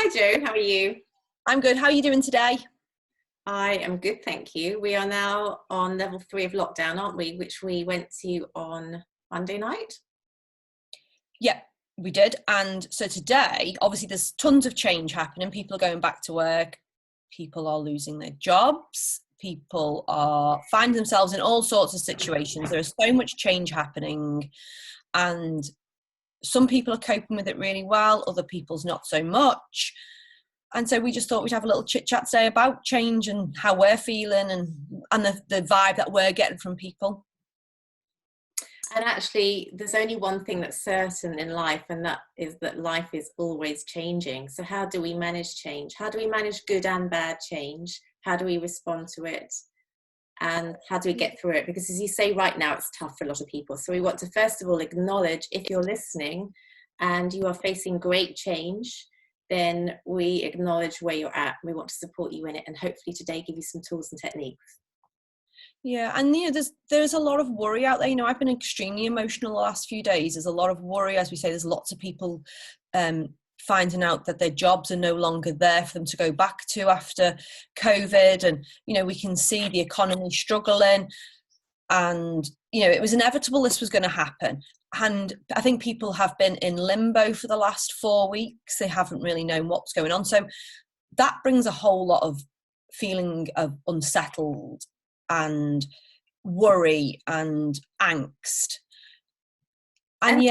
Hi Jo, how are you? I'm good. How are you doing today? I am good, thank you. We are now on level 3 of lockdown, aren't we? Which we went to on Monday night. Yeah, we did. And so today, obviously there's tons of change happening. People are going back to work. People are losing their jobs. People are finding themselves in all sorts of situations. There is so much change happening. And some people are coping with it really well. Other people's not so much. And so we just thought we'd have a little chit chat today about change and how we're feeling and the vibe that we're getting from people. And actually, there's only one thing that's certain in life, and that is that life is always changing. So how do we manage change? How do we manage good and bad change? How do we respond to it? And how do we get through it? Because as you say, right now, it's tough for a lot of people. So we want to, first of all, acknowledge if you're listening and you are facing there's change, then we acknowledge where you're at. We want to support you in it, and hopefully today give you some tools and techniques. Yeah, and there's a lot of worry out there. I've been extremely emotional the last few days. There's a lot of worry, as we say. There's lots of people finding out that their jobs are no longer there for them to go back to after COVID, and we can see the economy struggling, and it was inevitable this was going to happen. And I think people have been in limbo for the last 4 weeks. They haven't really known what's going on. So that brings a whole lot of feeling of unsettled and worry and angst. And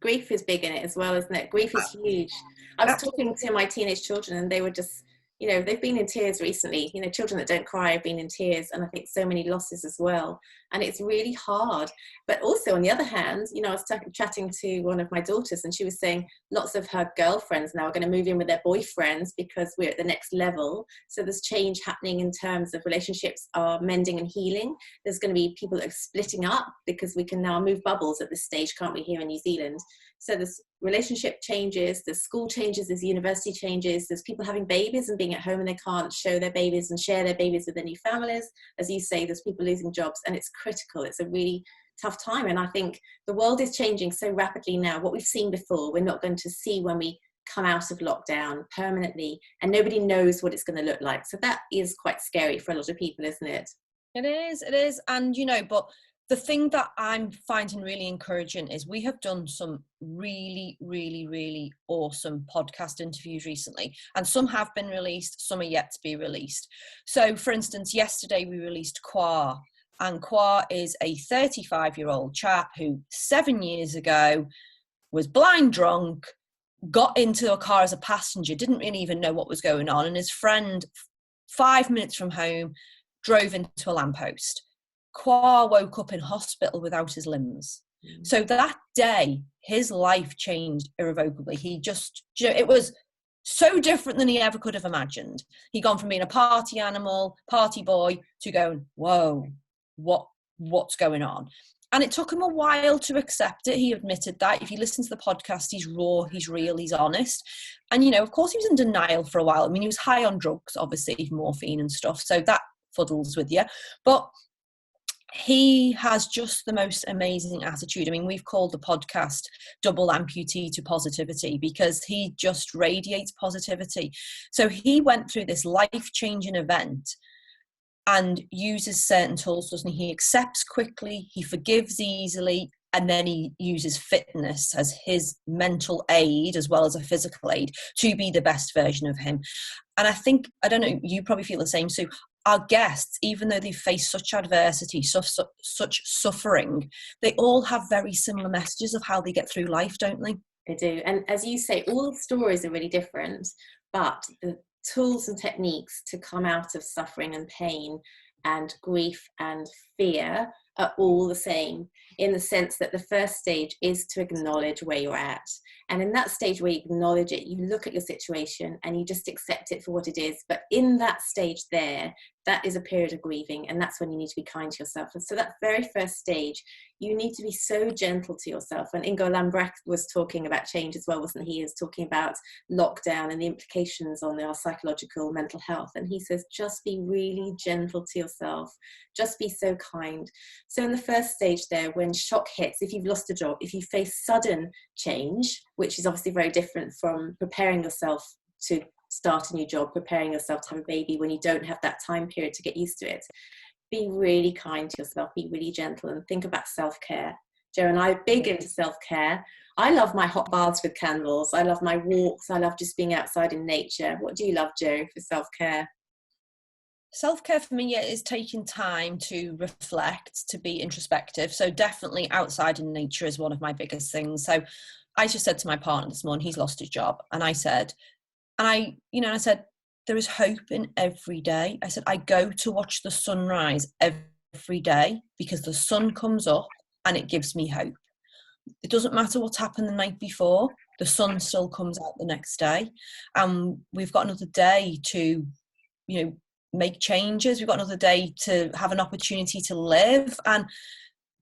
grief is big in it as well, isn't it? Grief is huge. I was talking to my teenage children and they were just, they've been in tears recently. Children that don't cry have been in tears, and I think so many losses as well. And it's really hard. But also on the other hand, I was chatting to one of my daughters, and she was saying lots of her girlfriends now are going to move in with their boyfriends because we're at the next level. So there's change happening in terms of relationships are mending and healing. There's going to be people that are splitting up because we can now move bubbles at this stage, can't we, here in New Zealand? So there's relationship changes, there's school changes, there's university changes, there's people having babies and being at home and they can't show their babies and share their babies with their new families. As you say, there's people losing jobs, and it's critical. It's a really tough time. And I think the world is changing so rapidly now. What we've seen before, we're not going to see when we come out of lockdown permanently, and nobody knows what it's going to look like. So that is quite scary for a lot of people, isn't it? It is. And, but the thing that I'm finding really encouraging is we have done some really, really, really awesome podcast interviews recently, and some have been released, some are yet to be released. So, for instance, yesterday we released Kwa, and Kwa is a 35-year-old chap who 7 years ago was blind drunk, got into a car as a passenger, didn't really even know what was going on, and his friend, 5 minutes from home, drove into a lamppost. Kwa woke up in hospital without his limbs. So that day, his life changed irrevocably. He just, it was so different than he ever could have imagined. He'd gone from being a party animal, party boy, to going, whoa, what's going on? And it took him a while to accept it. He admitted that. If you listen to the podcast, he's raw, he's real, he's honest. And, of course, he was in denial for a while. I mean, he was high on drugs, obviously, morphine and stuff. So that fuddles with you. But he has just the most amazing attitude. I mean, we've called the podcast Double Amputee to Positivity because he just radiates positivity. So he went through this life-changing event and uses certain tools, doesn't he? He accepts quickly, he forgives easily, and then he uses fitness as his mental aid as well as a physical aid to be the best version of him. And I think, I don't know, you probably feel the same, Sue. Our guests, even though they face such adversity, such suffering, they all have very similar messages of how they get through life, don't they? They do. And as you say, all the stories are really different, but the tools and techniques to come out of suffering and pain and grief and fear are all the same, in the sense that the first stage is to acknowledge where you're at. And in that stage where you acknowledge it, you look at your situation and you just accept it for what it is. But in that stage there, that is a period of grieving, and that's when you need to be kind to yourself. And so that very first stage, you need to be so gentle to yourself. And Ingo Lambrecht was talking about change as well, wasn't he? He was talking about lockdown and the implications on our psychological mental health. And he says, just be really gentle to yourself. Just be so kind. So in the first stage there, when shock hits, if you've lost a job, if you face sudden change, which is obviously very different from preparing yourself to start a new job, preparing yourself to have a baby when you don't have that time period to get used to it. Be really kind to yourself, be really gentle, and think about self-care. Joe and I are big into self-care. I love my hot baths with candles. I love my walks. I love just being outside in nature. What do you love, Joe, for self-care? Self-care for me is taking time to reflect, to be introspective. So definitely outside in nature is one of my biggest things. So I just said to my partner this morning, he's lost his job. And I said, there is hope in every day. I said, I go to watch the sunrise every day because the sun comes up and it gives me hope. It doesn't matter what's happened the night before, the sun still comes out the next day. And we've got another day to, make changes. We've got another day to have an opportunity to live. And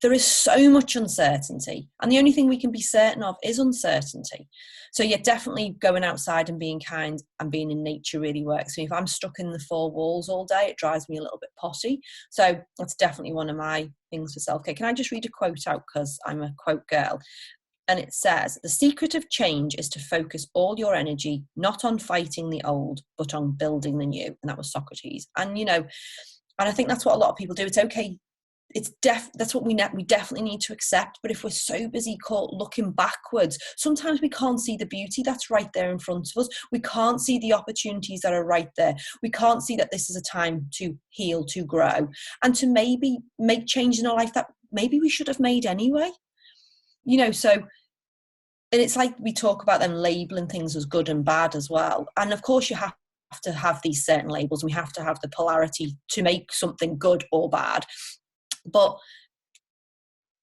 there is so much uncertainty. And the only thing we can be certain of is uncertainty. So yeah, definitely going outside and being kind and being in nature really works for me. If I'm stuck in the four walls all day, it drives me a little bit potty. So that's definitely one of my things for self-care. Can I just read a quote out, because I'm a quote girl? And it says, the secret of change is to focus all your energy, not on fighting the old, but on building the new. And that was Socrates. And, and I think that's what a lot of people do. It's okay. That's what we definitely need to accept. But if we're so busy caught looking backwards, sometimes we can't see the beauty that's right there in front of us. We can't see the opportunities that are right there. We can't see that this is a time to heal, to grow, and to maybe make change in our life that maybe we should have made anyway. And it's like we talk about them labeling things as good and bad as well. And of course you have to have these certain labels, and we have to have the polarity to make something good or bad. But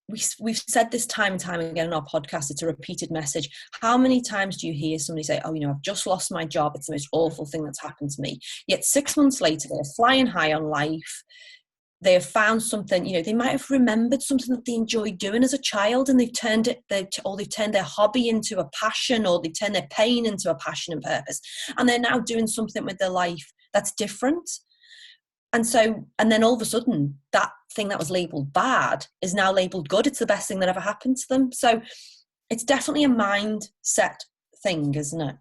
we've said this time and time again in our podcast, it's a repeated message. How many times do you hear somebody say, oh, I've just lost my job, it's the most awful thing that's happened to me. Yet 6 months later, they're flying high on life. They have found something, they might have remembered something that they enjoyed doing as a child, and they've turned their hobby into a passion, or they've turned their pain into a passion and purpose. And they're now doing something with their life that's different. And then all of a sudden, that thing that was labelled bad is now labelled good. It's the best thing that ever happened to them. So it's definitely a mindset thing, isn't it?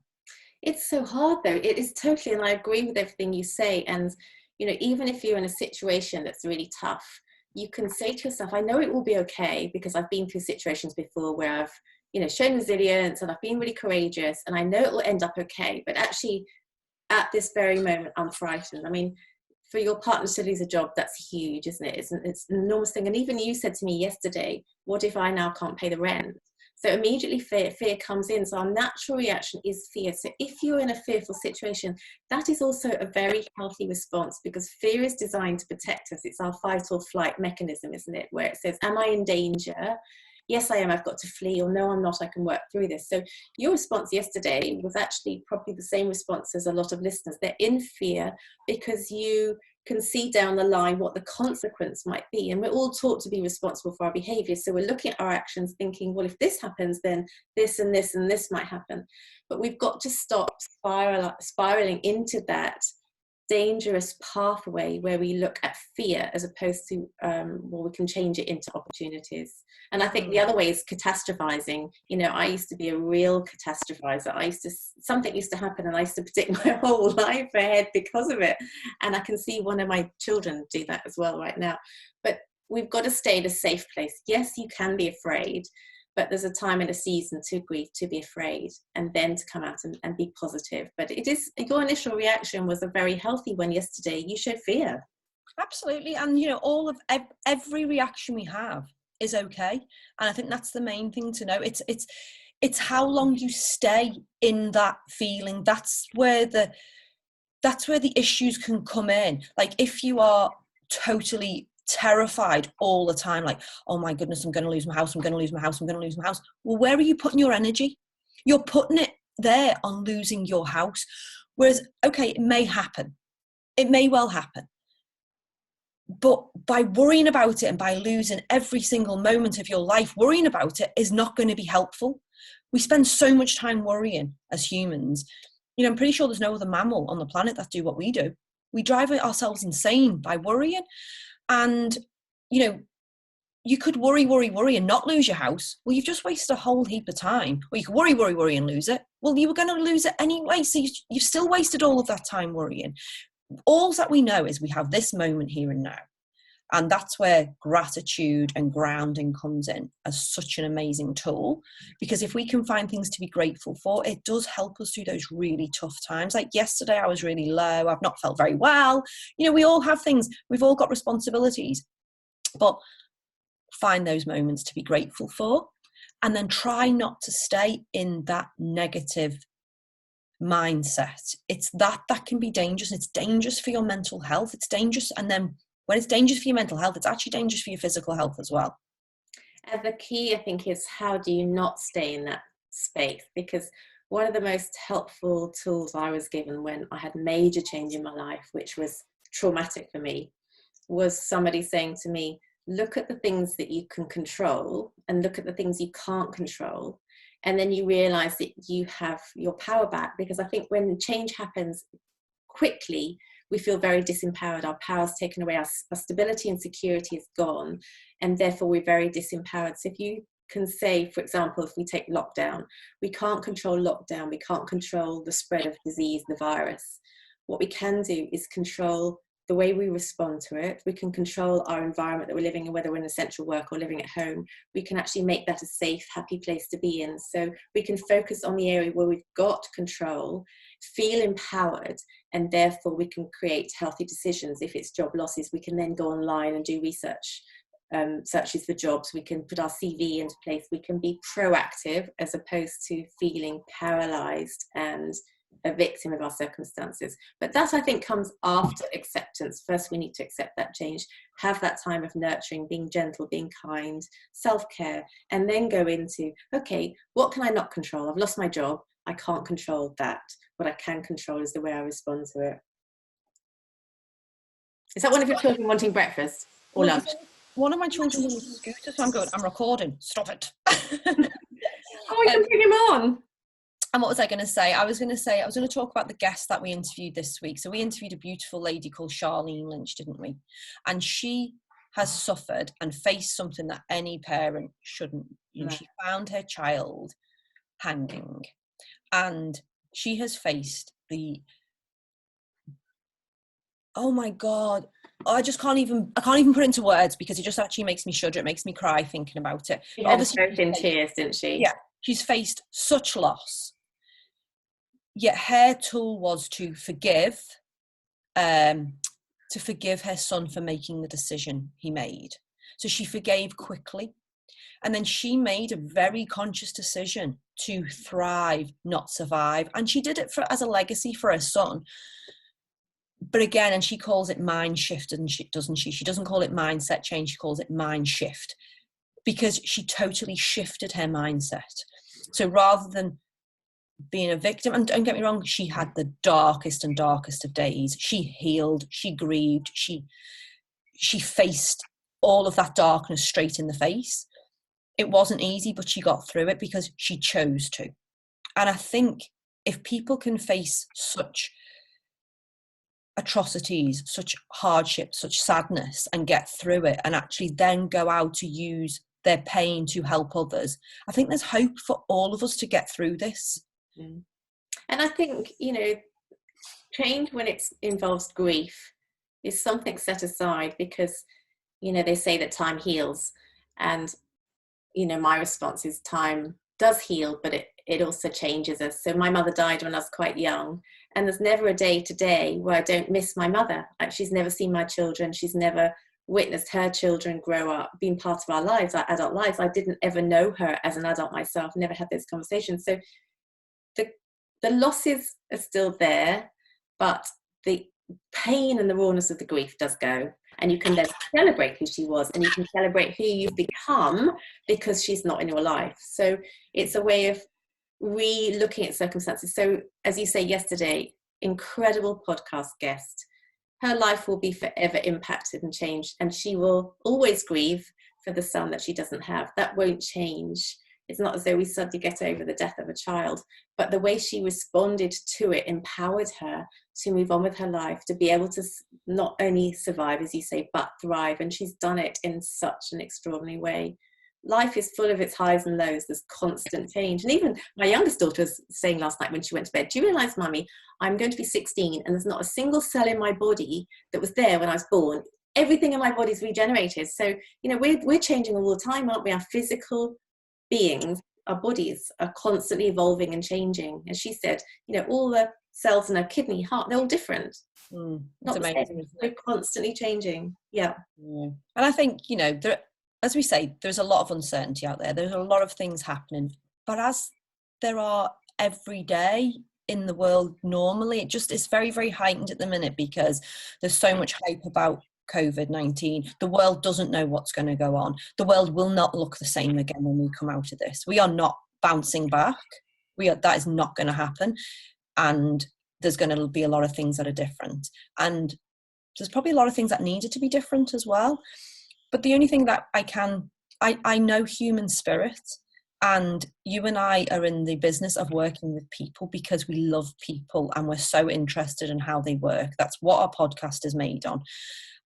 It's so hard, though. It is totally, and I agree with everything you say. And, even if you're in a situation that's really tough, you can say to yourself, I know it will be okay, because I've been through situations before where I've, shown resilience, and I've been really courageous, and I know it will end up okay. But actually, at this very moment, I'm frightened. I mean, for your partner to lose a job, that's huge, isn't it? It's an enormous thing. And even you said to me yesterday, what if I now can't pay the rent? So immediately fear comes in. So our natural reaction is fear. So if you're in a fearful situation, that is also a very healthy response, because fear is designed to protect us. It's our fight or flight mechanism, isn't it? Where it says, am I in danger? Yes, I am. I've got to flee. Or no, I'm not. I can work through this. So your response yesterday was actually probably the same response as a lot of listeners. They're in fear because you can see down the line what the consequence might be. And we're all taught to be responsible for our behavior. So we're looking at our actions thinking, well, if this happens, then this and this and this might happen. But we've got to stop spiraling into that dangerous pathway where we look at fear as opposed to we can change it into opportunities. And I think the other way is catastrophizing. I used to be a real catastrophizer. Something used to happen and I used to predict my whole life ahead because of it. And I can see one of my children do that as well right now. But we've got to stay in a safe place. Yes, you can be afraid, but there's a time and a season to grieve, to be afraid, and then to come out and be positive. But your initial reaction was a very healthy one yesterday. You showed fear. Absolutely. And, all of every reaction we have is okay. And I think that's the main thing to know. It's how long you stay in that feeling. That's where the issues can come in. Like if you are totally terrified all the time, like, oh my goodness, I'm going to lose my house, I'm going to lose my house, I'm going to lose my house. Well, where are you putting your energy? You're putting it there on losing your house. Whereas, okay, it may happen. It may well happen. But by worrying about it and by losing every single moment of your life, worrying about it is not going to be helpful. We spend so much time worrying as humans. I'm pretty sure there's no other mammal on the planet that do what we do. We drive ourselves insane by worrying. And, you could worry and not lose your house. Well, you've just wasted a whole heap of time. Or you could worry and lose it. Well, you were going to lose it anyway, so you've still wasted all of that time worrying. All that we know is we have this moment here and now. And that's where gratitude and grounding comes in as such an amazing tool. Because if we can find things to be grateful for, it does help us through those really tough times. Like yesterday, I was really low. I've not felt very well. You know, we all have things. We've all got responsibilities. But find those moments to be grateful for. And then try not to stay in that negative mindset. It's that can be dangerous. It's dangerous for your mental health. It's dangerous. And then when it's dangerous for your mental health, it's actually dangerous for your physical health as well. And the key, I think, is how do you not stay in that space? Because one of the most helpful tools I was given when I had major change in my life, which was traumatic for me, was somebody saying to me, look at the things that you can control and look at the things you can't control. And then you realize that you have your power back. Because I think when change happens quickly, we feel very disempowered. Our power's taken away, our stability and security is gone, and therefore we're very disempowered. So if you can say, for example, if we take lockdown, we can't control lockdown, we can't control the spread of disease, the virus. What we can do is control the way we respond to it. We can control our environment that we're living in, whether we're in essential work or living at home. We can actually make that a safe, happy place to be in. So we can focus on the area where we've got control, feel empowered, and therefore we can create healthy decisions. If it's job losses, we can then go online and do research, searches for jobs. We can put our CV into place. We can be proactive as opposed to feeling paralyzed and a victim of our circumstances. But that, I think, comes after acceptance. First, we need to accept that change, have that time of nurturing, being gentle, being kind, self-care, and then go into, okay, what can I not control? I've lost my job. I can't control that. What I can control is the way I respond to it. Is that one of your children wanting breakfast or lunch? One of my children was a scooter, so I'm going, I'm recording. Stop it. Oh, you can bring him on. And what was I going to say? I was going to talk about the guest that we interviewed this week. So we interviewed a beautiful lady called Charlene Lynch, didn't we? And she has suffered and faced something that any parent shouldn't. You know, she found her child hanging, and she has faced the, oh my God, I can't even put it into words because it just actually makes me shudder. It makes me cry thinking about it. She had both in tears, didn't she? Yeah, she's faced such loss. Yet her tool was to forgive her son for making the decision he made. So she forgave quickly. And then she made a very conscious decision to thrive, not survive. And she did it as a legacy for her son. But again, and she calls it mind shift, doesn't she? She doesn't call it mindset change. She calls it mind shift, because she totally shifted her mindset. So rather than being a victim, and don't get me wrong, she had the darkest and darkest of days. She healed, she grieved, she faced all of that darkness straight in the face. It wasn't easy, but she got through it because she chose to. And I think if people can face such atrocities, such hardship, such sadness, and get through it, and actually then go out to use their pain to help others, I think there's hope for all of us to get through this. And I think, you know, change when it involves grief is something set aside because, you know, they say that time heals. And, you know, my response is time does heal, but it also changes us. So my mother died when I was quite young, and there's never a day today where I don't miss my mother. Like, she's never seen my children. She's never witnessed her children grow up, being part of our lives, our adult lives. I didn't ever know her as an adult myself, never had those conversations. So the losses are still there, but the pain and the rawness of the grief does go. And you can then celebrate who she was, and you can celebrate who you've become because she's not in your life. So it's a way of re-looking at circumstances. So as you say yesterday, incredible podcast guest. Her life will be forever impacted and changed, and she will always grieve for the son that she doesn't have. That won't change. It's not as though we suddenly get over the death of a child, but the way she responded to it empowered her to move on with her life, to be able to not only survive, as you say, but thrive. And she's done it in such an extraordinary way. life is full of its highs and lows. There's constant change. And even my youngest daughter was saying last night when she went to bed, do you realize, Mummy, I'm going to be 16 and there's not a single cell in my body that was there when I was born. Everything in my body is regenerated. So, you know, we're changing all the time, aren't we? Our physical beings, our bodies are constantly evolving and changing. And she said, you know, all the cells in her kidney, heart, they're all different. Not amazing, the same. They're constantly changing. Yeah. And I think, you know, as we say, there's a lot of uncertainty out there. There's a lot of things happening. But as there are every day in the world normally, it just is very, very heightened at the minute because there's so much hype about COVID-19. The world doesn't know what's going to go on. The world will not look the same again when we come out of this. We are not bouncing back. That is not going to happen. And there's going to be a lot of things that are different. And there's probably a lot of things that needed to be different as well. But the only thing that I know human spirit, and you and I are in the business of working with people because we love people and we're so interested in how they work. That's what our podcast is made on.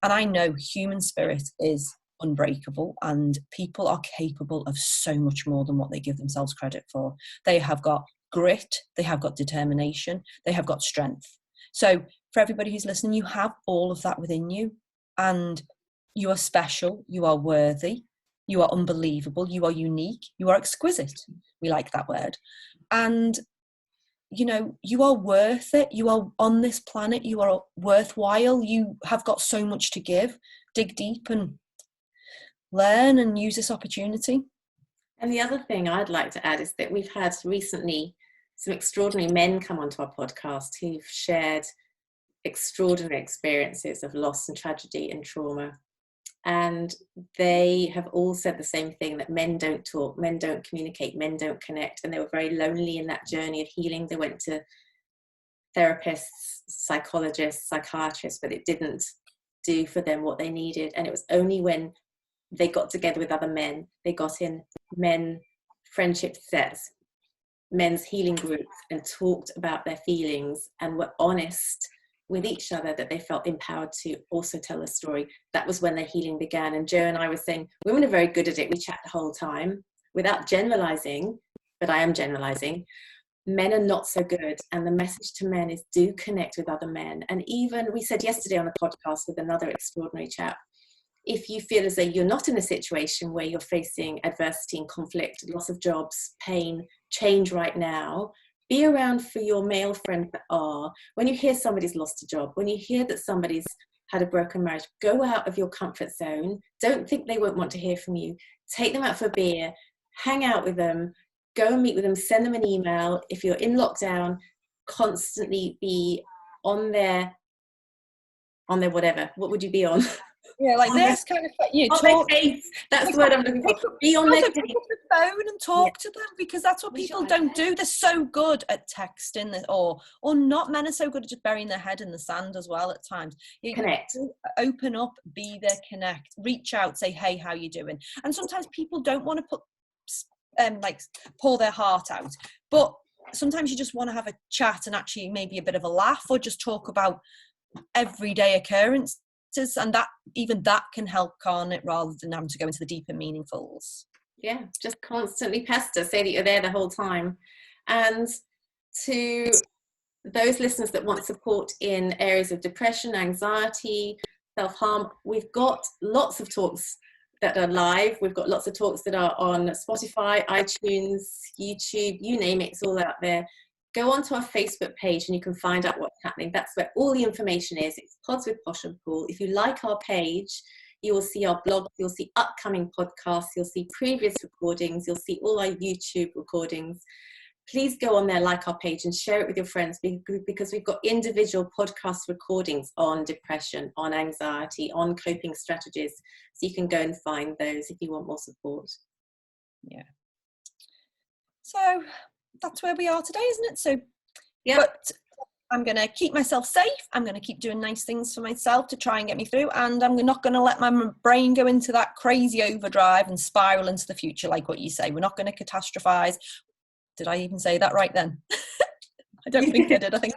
And I know human spirit is unbreakable and people are capable of so much more than what they give themselves credit for. They have got grit, they have got determination, they have got strength. So for everybody who's listening, you have all of that within you, and you are special, you are worthy, you are unbelievable, you are unique, you are exquisite. We like that word. And, you know, you are worth it. You are on this planet. You are worthwhile. You have got so much to give. Dig deep and learn and use this opportunity. And the other thing I'd like to add is that we've had recently some extraordinary men come onto our podcast who've shared extraordinary experiences of loss and tragedy and trauma. And they have all said the same thing, that men don't talk, men don't communicate, men don't connect. And they were very lonely in that journey of healing. They went to therapists, psychologists, psychiatrists, but it didn't do for them what they needed. And it was only when they got together with other men, they got in men friendship sets, men's healing groups, and talked about their feelings and were honest with each other, that they felt empowered to also tell a story. That was when their healing began. And Joe and I were saying, women are very good at it. We chat the whole time without generalizing, but I am generalizing. Men are not so good. And the message to men is, do connect with other men. And even we said yesterday on the podcast with another extraordinary chap, if you feel as though you're not in a situation where you're facing adversity and conflict, loss of jobs, pain, change right now, be around for your male friends that are. When you hear somebody's lost a job, when you hear that somebody's had a broken marriage, go out of your comfort zone. Don't think they won't want to hear from you. Take them out for a beer, hang out with them, go and meet with them, send them an email. If you're in lockdown, constantly be on their whatever. What would you be on? Yeah, like this kind of, you know, talk. That's the word I'm looking for. Be on their case. Pick up the phone and talk to them, because that's what people don't do. They're so good at texting, or not. Men are so good at just burying their head in the sand as well at times. You connect, open up, be there, connect, reach out, say, hey, how you doing? And sometimes people don't want to put pour their heart out, but sometimes you just want to have a chat and actually maybe a bit of a laugh, or just talk about everyday occurrences. And that can help, can't it, rather than having to go into the deeper meaningfuls. Yeah, just constantly pester, say that you're there the whole time. And to those listeners that want support in areas of depression, anxiety, self-harm, we've got lots of talks that are live. We've got lots of talks that are on Spotify, iTunes, YouTube, you name it, it's all out there. Go onto our Facebook page and you can find out what's happening. That's where all the information is. It's Pods with Posh and Pool. If you like our page, you will see our blog, you'll see upcoming podcasts, you'll see previous recordings, you'll see all our YouTube recordings. Please go on there, like our page, and share it with your friends, because we've got individual podcast recordings on depression, on anxiety, on coping strategies. So you can go and find those if you want more support. Yeah. So that's where we are today, isn't it? So, yeah. But I'm going to keep myself safe. I'm going to keep doing nice things for myself to try and get me through. And I'm not going to let my brain go into that crazy overdrive and spiral into the future, like what you say. We're not going to catastrophize. Did I even say that right then? I don't think I did. I think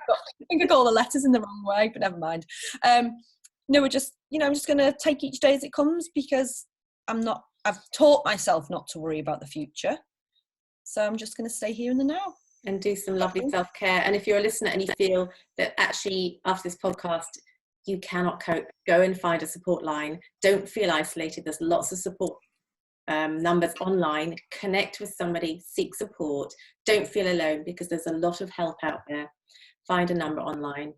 I got all the letters in the wrong way, but never mind. No, we're just, I'm just going to take each day as it comes, because I'm not I've taught myself not to worry about the future. So I'm just going to stay here in the now. And do some lovely self-care. And if you're a listener and you feel that actually after this podcast, you cannot cope, go and find a support line. Don't feel isolated. There's lots of support numbers online. Connect with somebody, seek support. Don't feel alone, because there's a lot of help out there. Find a number online.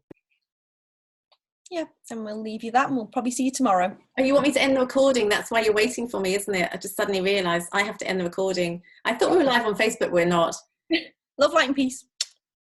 Yeah, and we'll leave you that, and we'll probably see you tomorrow. Oh, you want me to end the recording? That's why you're waiting for me, isn't it? I just suddenly realised I have to end the recording. I thought we were live on Facebook. We're not. Love, light and peace.